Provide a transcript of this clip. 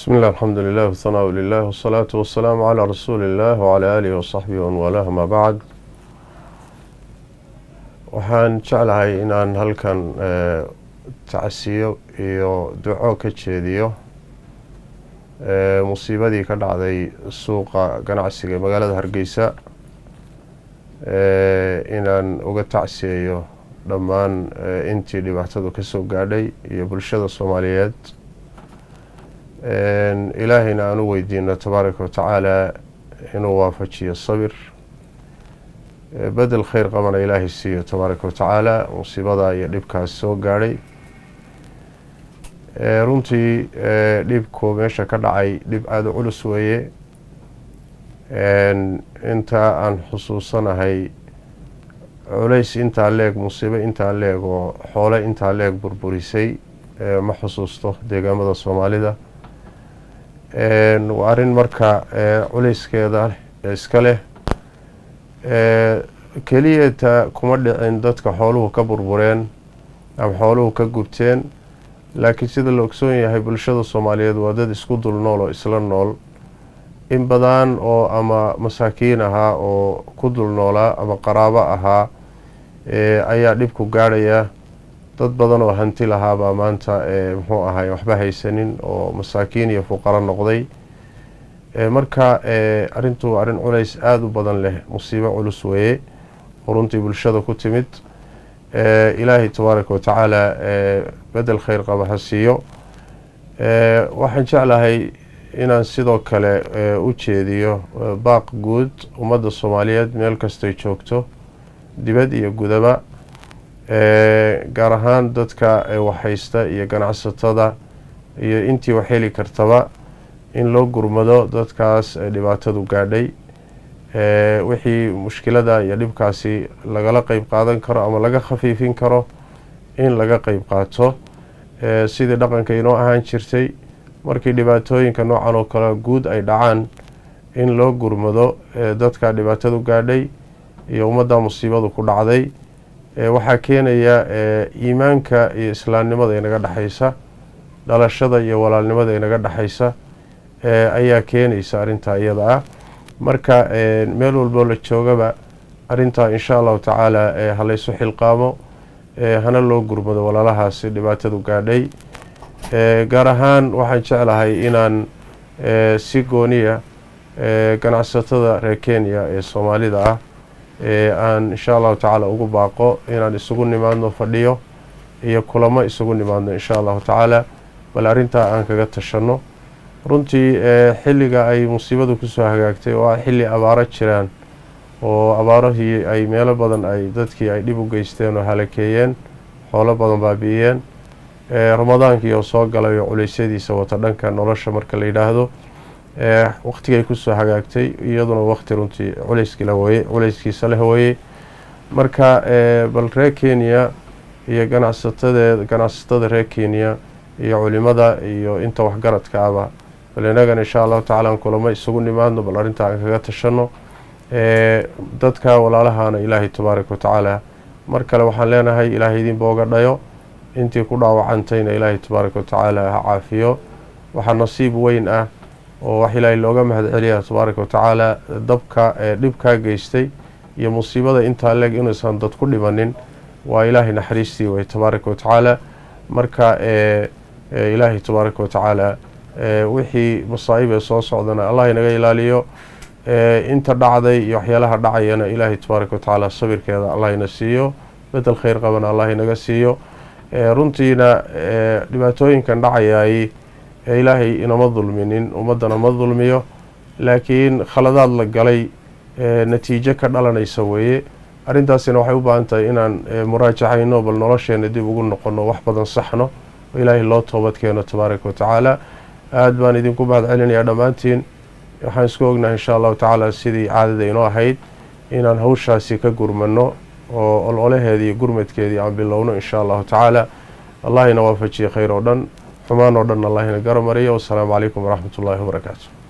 بسم الله الحمد لله والثناء لله والصلاة والسلام على رسول الله وعلى آله وصحبه ومن والاه ما بعد. waxaan jeclahay inaan halkan tacsiyo iyo duco ka jeediyo musiibadii ka dhacday suuqa ganacsiga magaalada Hargeysa inaan uga tacsiyeeyo dhammaan intii dhibaatadu ka soo gaadhay iyo bulshada Soomaaliyeed ilaahayna aanu weydiino tabaaraka wa tacaala inuu waafajiyo sabir بدل خير قبنا إلهي السيء تبارك وتعالى مصيبة يدب كاسو قاري runtii dhibku meesha ka dhacay dhib aada u culus weeye inta aan xusuusanahay culays intaa leeg musiibo intaa leeg oo xoole intaa leeg burburisay ma xusuusto deegaamada Soomaalida waa arrin marka culayskeeda iska leh keliyata kuma dhicin dadka xooluhu ka burbureen ama xooluhu ka gubteen laakiin sida la ogsoon yahay bulshada Soomaaliyeed waa dad isku dul nool oo isla nool in badan oo ama masaakiin ahaa oo ku dul noolaa ama qaraabo ahaa ayaa dhibku gaaraya dad badan oo hanti lahaa baa maanta muxuu ahay waxba haysanin oo masaakiin iyo fuqara noqday marka arintu arin culays aad u badan leh musiibo culus weeye runtii bulshada ku timid ilaahay tabaaraka wa tacaala bedel khayr qaba ha siiyo waxaan jeclahay inaan sidoo kale u jeediyo baaq guud ummadda Soomaaliyeed meel kastay joogto dibad iyo gudaba gaar ahaan dadka waxaysta iyo ganacsatada iyo intii wax heli kartaba in loo gurmado dadkaas dhibaatadu gaadhay wixii mushkilada iyo dhibkaasi lagala qayb qaadan karo ama laga khafiifin karo in laga qayb qaato sidii dhaqanka inoo ahaan jirtay markii dhibaatooyinka noocan oo kale guud ay dhacaan in loo gurmado dadka dhibaatadu gaadhay iyo ummadda musiibadu ku dhacday waxaa keenaya iimaanka iyo islaamnimada inaga dhaxaysa dhalashada iyo walaalnimada inaga dhaxaysa ayaa keenaysa arinta iyada ah marka meel walba la joogaba arinta insha Allah tacaala halaysu xilqaamo hana loo gurmado walaalahaas dhibaatadu gaadhay gaar ahaan waxaan jeclahay inaan si gooniya ganacsatada reer Kenya ee Soomaalida ah aan insha Allah tacaala ugu baaqo inaan isugu nimaadno fadhiyo iyo kulamo isugu nimaadno insha Allah tacaala bal arinta aan kaga tashano runtii xilliga ay musiibadu ku soo hagaagtay oo xilli abaaro jiraan oo abaarahii ay meelo badan ay dadkii ay dhib u geysteen oo halakeeyeen xoolo badan baabi'iyeen ramadaankii oo soo galay oo culeysyadiisa wata dhanka nolosha marka la yiraahdo waqtigay ku soo hagaagtay iyaduna waqti runtii culeyskiisa leh weeye marka bal reer Kenya iyo ganacsatada reer Kenya iyo culimada iyo inta wax garadka ah balanagan insha Allah tacaala kulamo isugu nimaadno bal arinta aan kaga tashano dadka walaalahana ilaahay tabaaraka wa tacaala mar kale waxaan leenahay ilaahay idin booga dhayo intii ku dhaawacantayna ilaahay tabaaraka wa tacaala ha caafiyo waxa nasiib weyn ah oo wax ilaahay looga mahad celiyo tabaaraka wa tacaala dabka dhibka geystay iyo musiibada inta leeg inaysan dad ku dhimanin waa ilaahay naxariistii way tabaaraka wa tacaala marka ilaahay tabaaraka wa tacaala wixii masaa'ib soo socdana Allah inaga ilaaliyo inta dhacday iyo waxyaalaha dhacayana ilaahay tabaaraka wa tacaala sabirkeeda Allah ina siiyo bedel khayr qabana Allah inaga siiyo runtiina dhibaatooyinkan dhacayay ilaahay inama dulminin ummadana ma dulmiyo laakiin khaladaad la galay natiijo ka dhalanaysa weeye arintaasina waxay u baahan tahay inaan muraajacayno bal nolosheena dib ugu noqono wax badan saxno ilaahay loo toobad keeno tabaaraka wa tacaala aad baan idinku mahad celinayaa dhammaantiin waxaan isku ognahay insha Allah tacaala sidii caadada inoo ahayd inaan hawshaasi ka gurmano oo ololaheedii iyo gurmadkeedii aan bilowno insha Allah tacaala Allah ina waafajiyo khayr oo dhan xumaan oo dhan Allah ina garamariyo. Wassalaamu calaykum waraxmatullaahi wabarakaatuh.